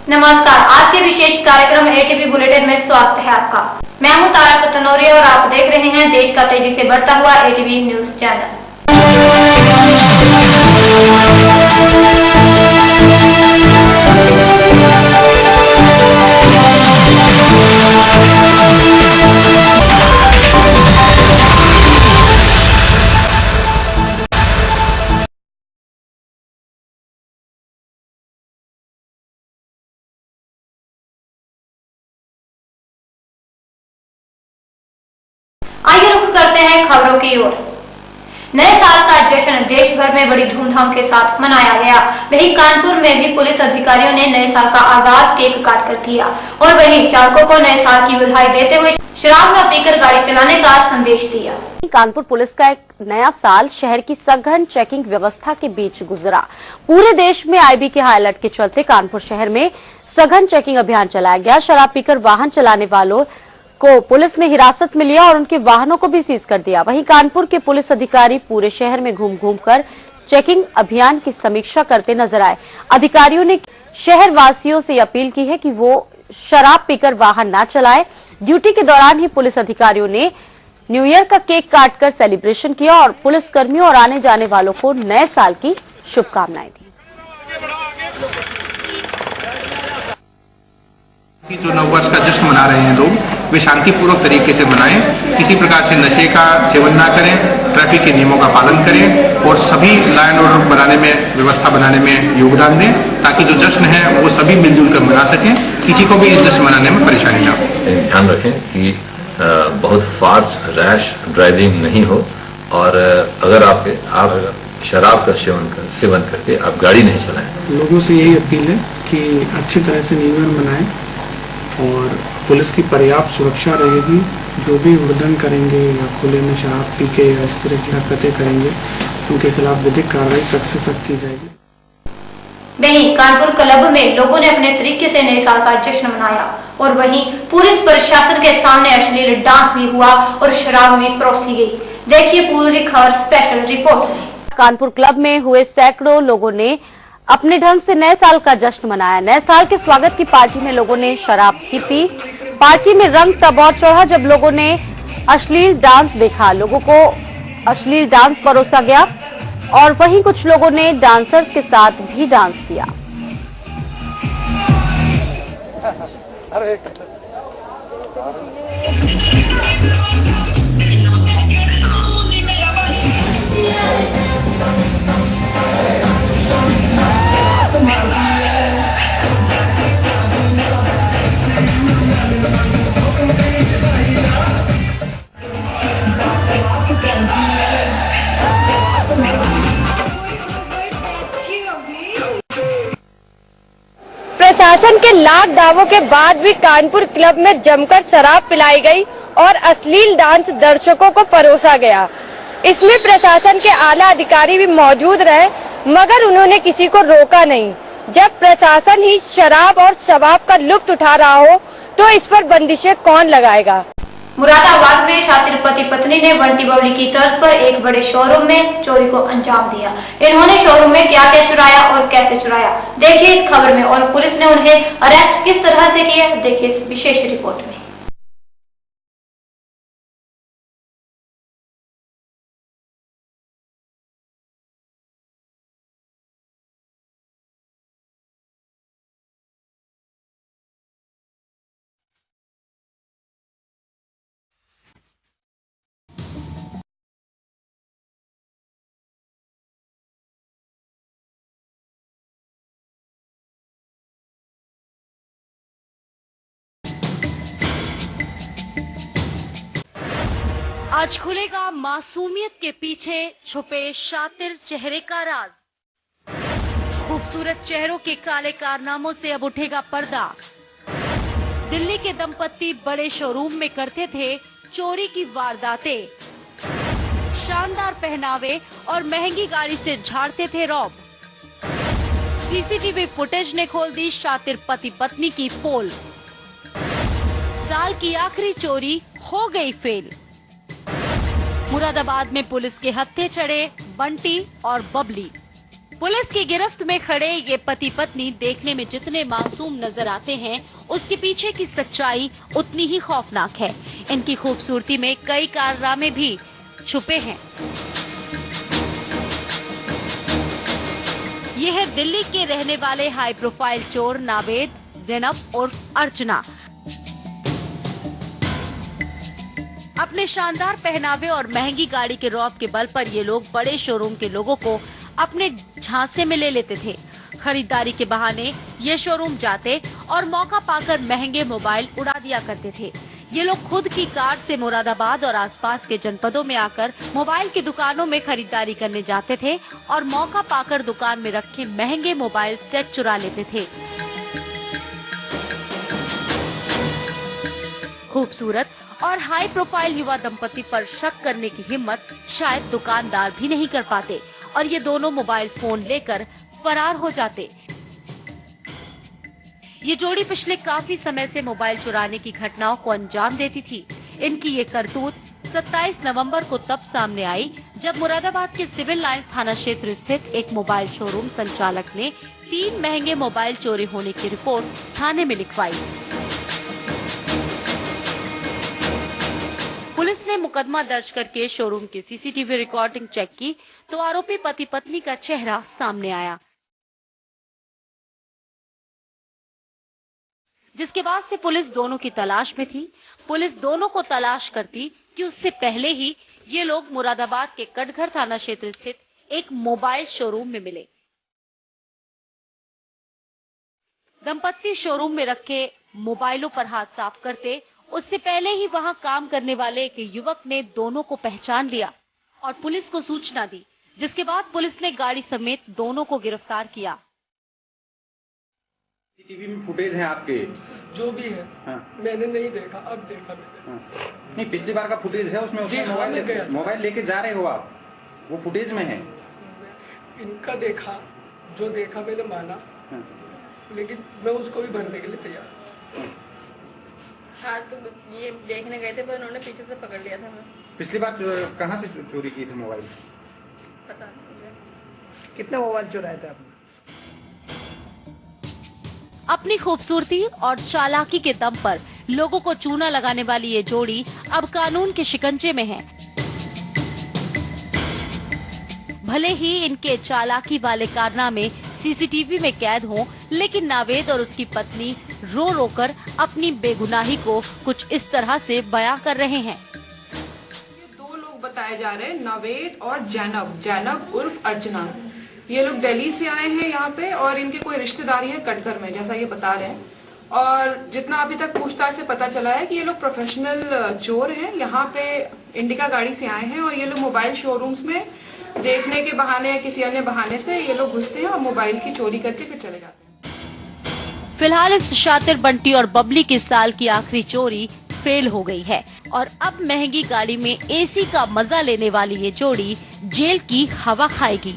नमस्कार, आज के विशेष कार्यक्रम एटीवी बुलेटिन में स्वागत है आपका। मैं हूं तारा कतनौरिया और आप देख रहे हैं देश का तेजी से बढ़ता हुआ एटीवी न्यूज चैनल। आइए रुख करते हैं खबरों की ओर। नए साल का जश्न देश भर में बड़ी धूमधाम के साथ मनाया गया। वहीं कानपुर में भी पुलिस अधिकारियों ने नए साल का आगाज केक काट कर किया और वहीं चालकों को नए साल की बधाई देते हुए शराब न पीकर गाड़ी चलाने का संदेश दिया। कानपुर पुलिस का एक नया साल शहर की सघन चेकिंग व्यवस्था के बीच गुजरा। पूरे देश में आईबी के हाई अलर्ट के चलते कानपुर शहर में सघन चेकिंग अभियान चलाया गया। शराब पीकर वाहन चलाने वालों को पुलिस ने हिरासत में लिया और उनके वाहनों को भी सीज कर दिया। वहीं कानपुर के पुलिस अधिकारी पूरे शहर में घूम घूम कर चेकिंग अभियान की समीक्षा करते नजर आए। अधिकारियों ने शहर वासियों से अपील की है कि वो शराब पीकर वाहन न चलाएं। ड्यूटी के दौरान ही पुलिस अधिकारियों ने न्यू ईयर का केक काटकर सेलिब्रेशन किया और पुलिस कर्मियों और आने जाने वालों को नए साल की शुभकामनाएं दी। जो नववर्ष का जश्न मना रहे हैं लोग, वे शांतिपूर्वक तरीके से मनाएं, किसी प्रकार से नशे का सेवन ना करें, ट्रैफिक के नियमों का पालन करें और सभी लॉ एंड ऑर्डर बनाने में, व्यवस्था बनाने में योगदान दें, ताकि जो जश्न है वो सभी मिलजुल कर मना सकें, किसी को भी इस जश्न मनाने में परेशानी ना हो। ध्यान रखें कि बहुत फास्ट रैश ड्राइविंग नहीं हो और अगर आप शराब का सेवन करके आप गाड़ी नहीं चलाएं। लोगों से यही अपील है कि अच्छी तरह से न्यू ईयर मनाएं और पुलिस की पर्याप्त सुरक्षा रहेगी। जो भी उल्लंघन करेंगे या खुले में शराब पी के या इस तरह की हरकतें करेंगे उनके खिलाफ विधिक कार्रवाई सख्त से सख्त की जाएगी। वहीं कानपुर क्लब में लोगों ने अपने तरीके से नए साल का जश्न मनाया और वहीं पुलिस प्रशासन के सामने अश्लील डांस भी हुआ और शराब भी परोसी गई। देखिए पूरी खबर स्पेशल रिपोर्ट में। कानपुर क्लब में हुए सैकड़ों लोगों ने अपने ढंग से नए साल का जश्न मनाया। नए साल के स्वागत की पार्टी में लोगों ने शराब भी पी। पार्टी में रंग तब और चढ़ा जब लोगों ने अश्लील डांस देखा। लोगों को अश्लील डांस परोसा गया और वहीं कुछ लोगों ने डांसर्स के साथ भी डांस किया। प्रशासन के लाख दावों के बाद भी कानपुर क्लब में जमकर शराब पिलाई गई और अश्लील डांस दर्शकों को परोसा गया। इसमें प्रशासन के आला अधिकारी भी मौजूद रहे मगर उन्होंने किसी को रोका नहीं। जब प्रशासन ही शराब और शबाब का लुत्फ उठा रहा हो तो इस पर बंदिशें कौन लगाएगा। मुरादाबाद में शातिर पति पत्नी ने बंटी बबली की तर्ज पर एक बड़े शोरूम में चोरी को अंजाम दिया। इन्होंने शोरूम में क्या क्या चुराया और कैसे चुराया, देखिए इस खबर में। और पुलिस ने उन्हें अरेस्ट किस तरह से किया, देखिए इस विशेष रिपोर्ट में। आज खुलेगा मासूमियत के पीछे छुपे शातिर चेहरे का राज। खूबसूरत चेहरों के काले कारनामों से अब उठेगा पर्दा। दिल्ली के दंपत्ति बड़े शोरूम में करते थे चोरी की वारदातें। शानदार पहनावे और महंगी गाड़ी से झाड़ते थे रौब। सीसीटीवी फुटेज ने खोल दी शातिर पति पत्नी की पोल। साल की आखिरी चोरी हो गई फेल। मुरादाबाद में पुलिस के हत्थे चढ़े बंटी और बबली। पुलिस की गिरफ्त में खड़े ये पति पत्नी देखने में जितने मासूम नजर आते हैं, उसके पीछे की सच्चाई उतनी ही खौफनाक है। इनकी खूबसूरती में कई कारनामे भी छुपे हैं। ये है दिल्ली के रहने वाले हाई प्रोफाइल चोर नावेद, ज़ैनब उर्फ अर्चना। अपने शानदार पहनावे और महंगी गाड़ी के रौब के बल पर ये लोग बड़े शोरूम के लोगों को अपने झांसे में ले लेते थे। खरीदारी के बहाने ये शोरूम जाते और मौका पाकर महंगे मोबाइल उड़ा दिया करते थे। ये लोग खुद की कार से मुरादाबाद और आसपास के जनपदों में आकर मोबाइल की दुकानों में खरीदारी करने जाते थे और मौका पाकर दुकान में रखे महंगे मोबाइल सेट चुरा लेते थे। खूबसूरत और हाई प्रोफाइल युवा दंपति पर शक करने की हिम्मत शायद दुकानदार भी नहीं कर पाते और ये दोनों मोबाइल फोन लेकर फरार हो जाते। ये जोड़ी पिछले काफी समय से मोबाइल चुराने की घटनाओं को अंजाम देती थी। इनकी ये करतूत 27 नवंबर को तब सामने आई जब मुरादाबाद के सिविल लाइंस थाना क्षेत्र स्थित एक मोबाइल शोरूम संचालक ने 3 महंगे मोबाइल चोरी होने की रिपोर्ट थाने में लिखवाई। पुलिस ने मुकदमा दर्ज करके शोरूम की सीसीटीवी रिकॉर्डिंग चेक की तो आरोपी पति पत्नी का चेहरा सामने आया, जिसके बाद से पुलिस दोनों की तलाश में थी। पुलिस दोनों को तलाश करती कि उससे पहले ही ये लोग मुरादाबाद के कटघर थाना क्षेत्र स्थित एक मोबाइल शोरूम में मिले। दंपत्ति शोरूम में रखे मोबाइलों पर हाथ साफ करते उससे पहले ही वहां काम करने वाले एक युवक ने दोनों को पहचान लिया और पुलिस को सूचना दी, जिसके बाद पुलिस ने गाड़ी समेत दोनों को गिरफ्तार किया। सीसीटीवी में फुटेज है आपके? जो भी है। हाँ। मैंने नहीं देखा, अब देखा मैंने। हाँ। नहीं, पिछली बार का फुटेज है उसमें? जी, मोबाइल लेके जा रहे हो आप, वो फुटेज में है। इनका देखा, जो देखा मैंने माना। हाँ। लेकिन मैं उसको भी भरने के लिए तैयार। हाँ, तो ये देखने गए थे पर उन्होंने पीछे से पकड़ लिया था। मैं पिछली बार कहाँ से चोरी की थी मोबाइल? पता नहीं। कितने मोबाइल चुराए थे आपने? अपनी खूबसूरती और चालाकी के दम पर लोगों को चूना लगाने वाली ये जोड़ी अब कानून के शिकंजे में है। भले ही इनके चालाकी वाले कारनामे सीसीटीवी में कैद हों, लेकिन नावेद और उसकी पत्नी रो रो कर अपनी बेगुनाही को कुछ इस तरह से बयां कर रहे हैं। ये 2 लोग बताए जा रहे हैं, नावेद और ज़ैनब उर्फ अर्चना। ये लोग दिल्ली से आए हैं यहाँ पे और इनके कोई रिश्तेदारी है कटघर में, जैसा ये बता रहे हैं। और जितना अभी तक पूछताछ से पता चला है कि ये लोग प्रोफेशनल चोर हैं। यहाँ पे इंडिका गाड़ी से आए हैं और ये लोग मोबाइल शोरूम्स में देखने के बहाने या किसी अन्य बहाने से ये लोग घुसते हैं और मोबाइल की चोरी करके फिर चले जाते हैं। फिलहाल इस शातिर बंटी और बबली के साल की आखिरी चोरी फेल हो गई है और अब महंगी गाड़ी में एसी का मजा लेने वाली ये जोड़ी जेल की हवा खाएगी।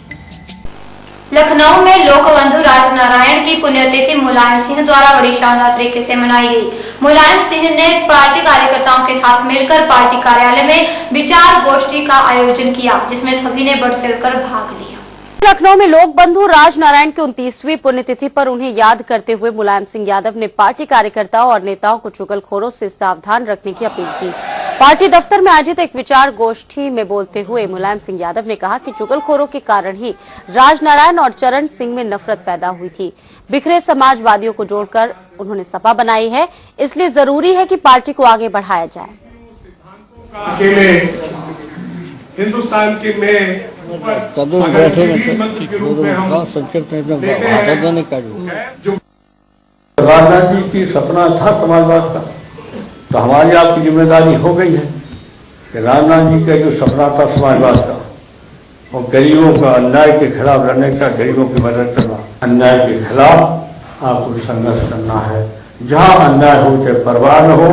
लखनऊ में लोकबंधु राजनारायण की पुण्यतिथि मुलायम सिंह द्वारा बड़ी शानदार तरीके से मनाई गई। मुलायम सिंह ने पार्टी कार्यकर्ताओं के साथ मिलकर पार्टी कार्यालय में विचार गोष्ठी का आयोजन किया, जिसमें सभी ने बढ़ चढ़कर भाग लिया। लखनऊ में लोकबंधु राजनारायण की 29वीं पुण्यतिथि पर उन्हें याद करते हुए मुलायम सिंह यादव ने पार्टी कार्यकर्ताओं और नेताओं को चुगलखोरों से सावधान रखने की अपील की। पार्टी दफ्तर में आयोजित एक विचार गोष्ठी में बोलते हुए मुलायम सिंह यादव ने कहा कि चुगलखोरों के कारण ही राजनारायण और चरण सिंह में नफरत पैदा हुई थी। बिखरे समाजवादियों को जोड़कर उन्होंने सपा बनाई है, इसलिए जरूरी है कि पार्टी को आगे बढ़ाया जाए। अकेले हिंदुस्तान के में राजनाथ जी की सपना था समाजवाद का, तो हमारी आपकी जिम्मेदारी हो गई है कि राजनाथ जी का जो सपना था समाजवाद का, और गरीबों का अन्याय के खिलाफ लड़ने का, गरीबों की मदद करना, अन्याय के खिलाफ आपको संघर्ष करना है। जहां अन्याय हो, चाहे परिवार में हो,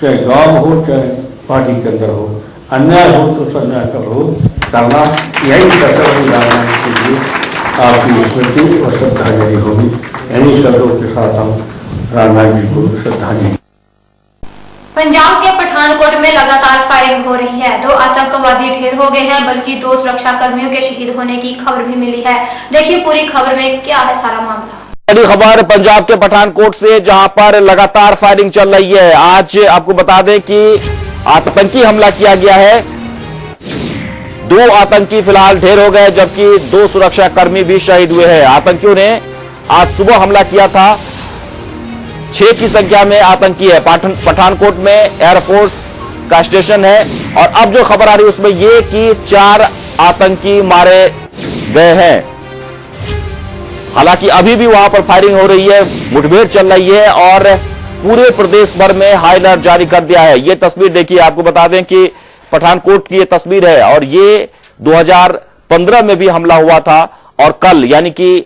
चाहे गांव में हो, चाहे पार्टी के अंदर हो, अन्याय हो तो उस अन्याय का विरोध करना, यही कर्तव्य राजनाथ के लिए आपकी स्मृति और श्रद्धांजलि होगी। इन्हीं शब्दों के साथ हम राजनाथ जी को श्रद्धांजलि। पंजाब के पठानकोट में लगातार फायरिंग हो रही है। 2 आतंकवादी ढेर हो गए हैं, बल्कि 2 सुरक्षा कर्मियों के शहीद होने की खबर भी मिली है। देखिए पूरी खबर में क्या है सारा मामला। बड़ी खबर पंजाब के पठानकोट से, जहां पर लगातार फायरिंग चल रही है। आज आपको बता दें कि आतंकी हमला किया गया है। 2 आतंकी फिलहाल ढेर हो गए, जबकि 2 सुरक्षा कर्मी भी शहीद हुए हैं। आतंकियों ने आज सुबह हमला किया था। 6 की संख्या में आतंकी है। पठानकोट में एयरफोर्स का स्टेशन है और अब जो खबर आ रही है उसमें यह कि 4 आतंकी मारे गए हैं। हालांकि अभी भी वहां पर फायरिंग हो रही है, मुठभेड़ चल रही है और पूरे प्रदेश भर में हाई अलर्ट जारी कर दिया है। यह तस्वीर देखिए, आपको बता दें कि पठानकोट की यह तस्वीर है और ये 2015 में भी हमला हुआ था और कल यानी कि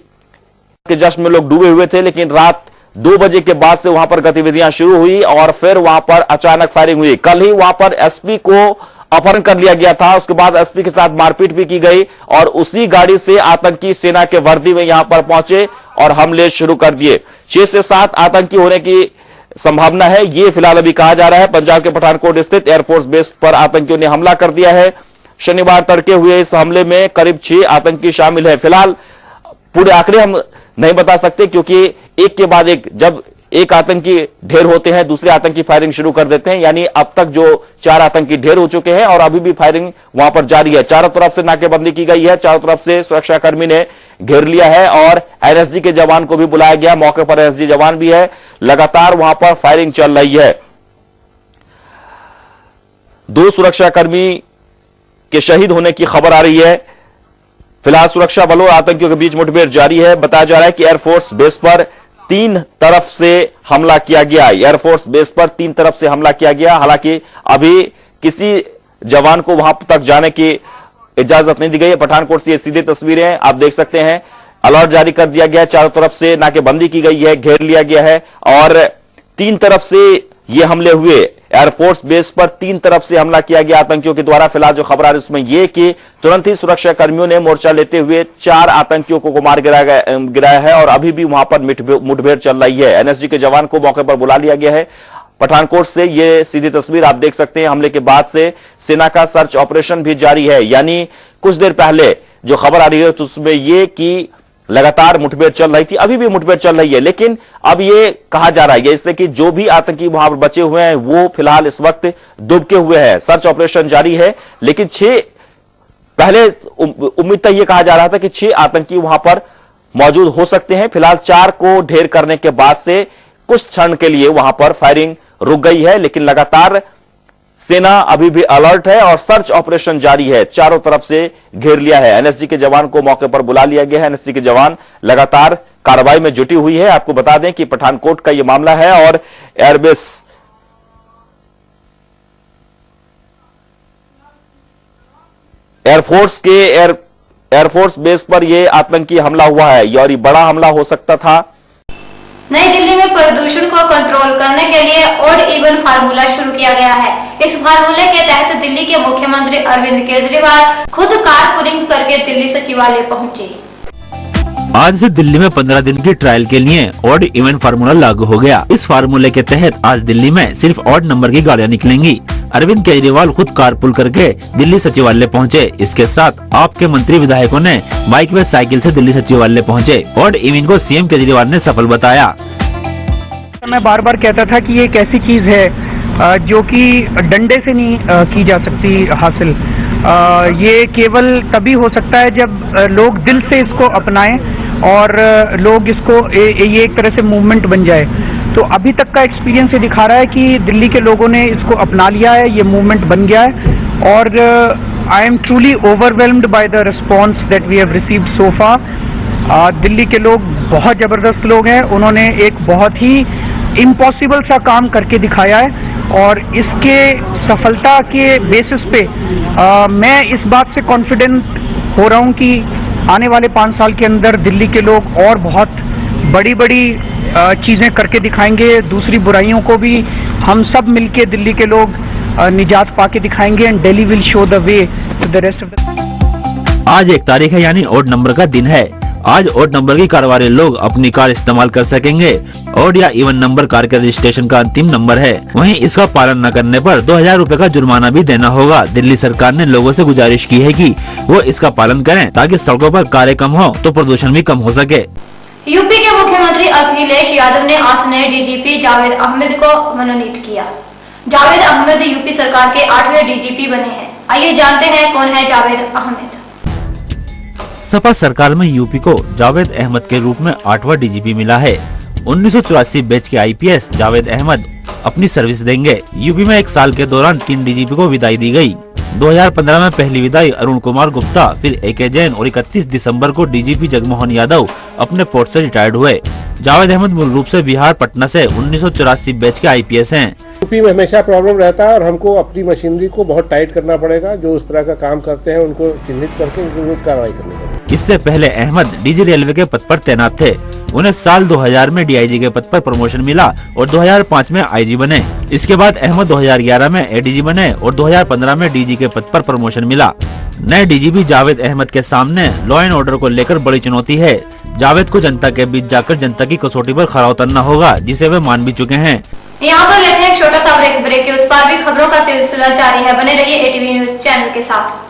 के जश्न में लोग डूबे हुए थे, लेकिन रात 2 बजे के बाद से वहां पर गतिविधियां शुरू हुई और फिर वहां पर अचानक फायरिंग हुई। कल ही वहां पर एसपी को अपहरण कर लिया गया था, उसके बाद एसपी के साथ मारपीट भी की गई और उसी गाड़ी से आतंकी सेना के वर्दी में यहां पर पहुंचे और हमले शुरू कर दिए। 6 से 7 आतंकी होने की संभावना है, यह फिलहाल अभी कहा जा रहा है। पंजाब के पठानकोट स्थित एयरफोर्स बेस पर आतंकियों ने हमला कर दिया है। शनिवार तड़के हुए इस हमले में करीब 6 आतंकी शामिल है। फिलहाल पूरे आंकड़े हम नहीं बता सकते क्योंकि एक के बाद एक, जब एक आतंकी ढेर होते हैं दूसरे आतंकी फायरिंग शुरू कर देते हैं। यानी अब तक जो 4 आतंकी ढेर हो चुके हैं और अभी भी फायरिंग वहां पर जारी है। चारों तरफ से नाकेबंदी की गई है, चारों तरफ से सुरक्षाकर्मी ने घेर लिया है और एनएसजी के जवान को भी बुलाया गया। मौके पर एनएसजी जवान भी है। लगातार वहां पर फायरिंग चल रही है। 2 सुरक्षाकर्मी के शहीद होने की खबर आ रही है। फिलहाल सुरक्षा बलों और आतंकियों के बीच मुठभेड़ जारी है। बताया जा रहा है कि एयरफोर्स बेस पर 3 तरफ से हमला किया गया। एयरफोर्स बेस पर 3 तरफ से हमला किया गया। हालांकि अभी किसी जवान को वहां तक जाने की इजाजत नहीं दी गई है। पठानकोट से ये सीधी तस्वीरें आप देख सकते हैं। अलर्ट जारी कर दिया गया है, चारों तरफ से नाकेबंदी की गई है, घेर लिया गया है और 3 तरफ से ये हमले हुए। एयरफोर्स बेस पर 3 तरफ से हमला किया गया आतंकियों के द्वारा। फिलहाल जो खबर आ रही है उसमें यह कि तुरंत ही सुरक्षा कर्मियों ने मोर्चा लेते हुए 4 आतंकियों को मार गिराया है और अभी भी वहां पर मुठभेड़ चल रही है। एनएसजी के जवान को मौके पर बुला लिया गया है। पठानकोट से यह सीधी तस्वीर आप देख सकते हैं। हमले के बाद से सेना का सर्च ऑपरेशन भी जारी है। यानी कुछ देर पहले जो खबर आ रही है तो उसमें यह कि लगातार मुठभेड़ चल रही थी, अभी भी मुठभेड़ चल रही है, लेकिन अब यह कहा जा रहा है इससे कि जो भी आतंकी वहां पर बचे हुए हैं वो फिलहाल इस वक्त दुबके हुए हैं। सर्च ऑपरेशन जारी है, लेकिन 6 पहले उम्मीद तक यह कहा जा रहा था कि 6 आतंकी वहां पर मौजूद हो सकते हैं। फिलहाल 4 को ढेर करने के बाद से कुछ क्षण के लिए वहां पर फायरिंग रुक गई है, लेकिन लगातार सेना अभी भी अलर्ट है और सर्च ऑपरेशन जारी है। चारों तरफ से घेर लिया है। एनएसजी के जवान को मौके पर बुला लिया गया है। एनएसजी के जवान लगातार कार्रवाई में जुटी हुई है। आपको बता दें कि पठानकोट का यह मामला है और एयरबेस एयरफोर्स बेस पर यह आतंकी हमला हुआ है और ये बड़ा हमला हो सकता था। नई दिल्ली में प्रदूषण को कंट्रोल करने के लिए ऑड इवन फार्मूला शुरू किया गया है। इस फार्मूले के तहत दिल्ली के मुख्यमंत्री अरविंद केजरीवाल खुद कारपूलिंग करके दिल्ली सचिवालय पहुंचे। आज से दिल्ली में 15 दिन की ट्रायल के लिए ऑड इवन फार्मूला लागू हो गया। इस फार्मूले के तहत आज दिल्ली में सिर्फ ऑड नंबर की गाड़ियां निकलेंगी। अरविंद केजरीवाल खुद कारपूल करके दिल्ली सचिवालय पहुंचे। इसके साथ आपके मंत्री विधायकों ने बाइक व साइकिल से दिल्ली सचिवालय पहुंचे। ऑड इवन को सीएम केजरीवाल ने सफल बताया। मैं बार बार कहता था कि ये एक ऐसी चीज है जो कि डंडे से नहीं की जा सकती हासिल। ये केवल तभी हो सकता है जब लोग दिल से इसको अपनाएं और लोग इसको ये एक तरह से मूवमेंट बन जाए। तो अभी तक का एक्सपीरियंस ये दिखा रहा है कि दिल्ली के लोगों ने इसको अपना लिया है, ये मूवमेंट बन गया है और I am truly overwhelmed by the response that we have received so far. Delhi के लोग बहुत जबरदस्त लोग हैं। उन्होंने एक बहुत ही इम्पॉसिबल सा काम करके दिखाया है और इसके सफलता के बेसिस पे मैं इस बात से कॉन्फिडेंट हो रहा हूँ कि आने वाले 5 साल के अंदर दिल्ली के लोग और बहुत बड़ी बड़ी चीज़ें करके दिखाएंगे। दूसरी बुराइयों को भी हम सब मिलके दिल्ली के लोग निजात पाके दिखाएंगे and Delhi will show the way to the rest of the. आज 1 तारीख है यानी ऑड नंबर का दिन है। आज ऑड नंबर की कार वाले लोग अपनी कार इस्तेमाल कर सकेंगे। ऑड या इवन नंबर कार के रजिस्ट्रेशन का अंतिम नंबर है। वहीं इसका पालन न करने पर 2000 रुपए का जुर्माना भी देना होगा। दिल्ली सरकार ने लोगों से गुजारिश की है कि वो इसका पालन करें ताकि सड़कों पर कारें कम हो तो प्रदूषण भी कम हो सके। यूपी के मुख्यमंत्री अखिलेश यादव ने आज नए डीजीपी जावेद अहमद को मनोनीत किया। जावेद अहमद यूपी सरकार के 8वें डीजीपी बने हैं। आइए जानते हैं कौन है जावेद अहमद। सपा सरकार में यूपी को जावेद अहमद के रूप में 8वां डीजीपी मिला है। 1984 बैच के आईपीएस जावेद अहमद अपनी सर्विस देंगे। यूपी में 1 साल के दौरान 3 डीजीपी को विदाई दी गई। 2015 में पहली विदाई अरुण कुमार गुप्ता, फिर AK जैन और 31 दिसंबर को डीजीपी जगमोहन यादव अपने पोस्ट से रिटायर्ड हुए। जावेद अहमद मूल रूप से बिहार पटना से 1984 बैच के आईपीएस हैं। यूपी में हमेशा प्रॉब्लम रहता है और हमको अपनी मशीनरी को बहुत टाइट करना पड़ेगा। जो उस तरह का काम करते हैं उनको चिन्हित करके उनके विरुद्ध कार्रवाई करनी पड़ेगी। इससे पहले अहमद डीजी रेलवे के पद पर तैनात थे। उन्हें साल 2000 में डीआईजी के पद पर प्रमोशन मिला और 2005 में आईजी बने। इसके बाद अहमद 2011 में एडीजी बने और 2015 में डीजी के पद पर प्रमोशन मिला। नए डीजीपी जावेद अहमद के सामने लॉ एंड ऑर्डर को लेकर बड़ी चुनौती है। जावेद को जनता के बीच जाकर जनता की कसौटी पर खरा उतरना होगा, जिसे वे मान भी चुके हैं। यहाँ पर लेते हैं एक छोटा सा ब्रेक के उस पार भी खबरों का सिलसिला जारी है। बने रहिए ATV न्यूज चैनल के साथ।